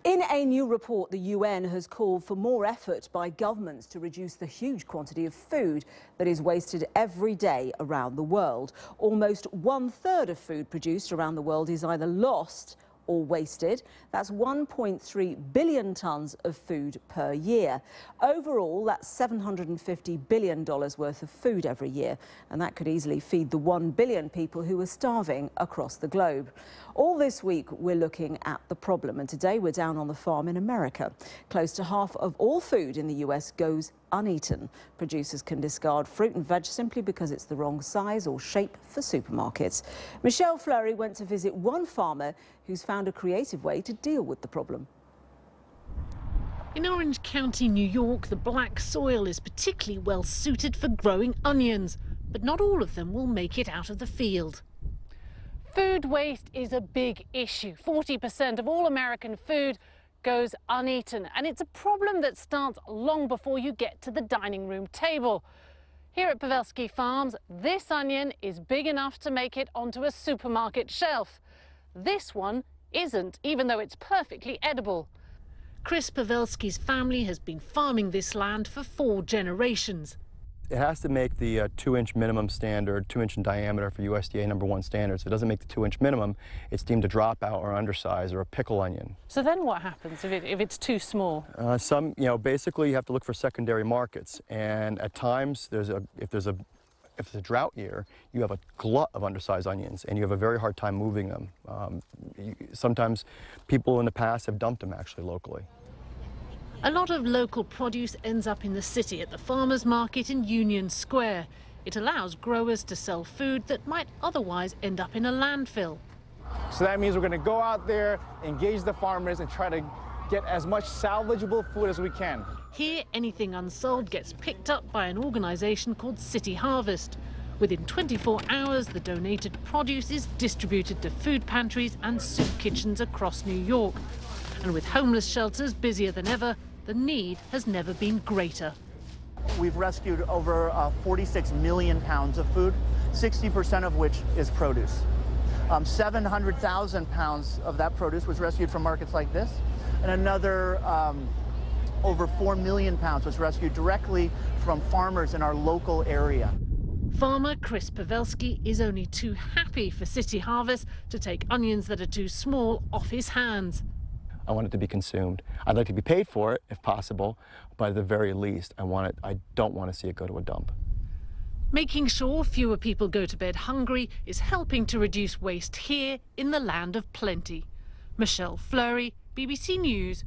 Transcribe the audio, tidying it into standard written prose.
In a new report, the UN has called for more effort by governments to reduce the huge quantity of food that is wasted every day around the world. Almost 1/3 of food produced around the world is either lost or wasted. That's 1.3 billion tonnes of food per year. Overall, that's $750 billion worth of food every year, and that could easily feed the 1 billion people who are starving across the globe. All this week, we're looking at the problem, and today we're down on the farm in America. Close to half of all food in the US goes uneaten. Producers can discard fruit and veg simply because it's the wrong size or shape for supermarkets. Fleury went to visit one farmer who's found a creative way to deal with the problem. In Orange County, New York, the black soil is particularly well suited for growing onions, but not all of them will make it out of the field. Food waste is a big issue. 40% of all American food goes uneaten, and it's a problem that starts long before you get to the dining room table. Here at Pawelski Farms, this onion is big enough to make it onto a supermarket shelf. This one isn't, even though it's perfectly edible. Chris Pawelski's family has been farming this land for 4 generations. It has to make the 2-inch minimum standard, 2-inch in diameter for USDA #1 standards. If it doesn't make the 2-inch minimum, it's deemed a dropout or undersize or a pickle onion. So then what happens if it's too small? Basically you have to look for secondary markets, and at times if it's a drought year, you have a glut of undersized onions, and you have a very hard time moving them. Sometimes people in the past have dumped them actually locally. A lot of local produce ends up in the city at the farmers' market in Union Square. It allows growers to sell food that might otherwise end up in a landfill. So that means we're going to go out there, engage the farmers, and try to get as much salvageable food as we can. Here, anything unsold gets picked up by an organisation called City Harvest. Within 24 hours, the donated produce is distributed to food pantries and soup kitchens across New York. And with homeless shelters busier than ever, the need has never been greater. We've rescued over 46 million pounds of food, 60% of which is produce. 700,000 pounds of that produce was rescued from markets like this, and another over 4 million pounds was rescued directly from farmers in our local area. Farmer Chris Pawelski is only too happy for City Harvest to take onions that are too small off his hands. I want it to be consumed. I'd like to be paid for it, if possible, but at the very least, I don't want to see it go to a dump. Making sure fewer people go to bed hungry is helping to reduce waste here in the land of plenty. Fleury, BBC News.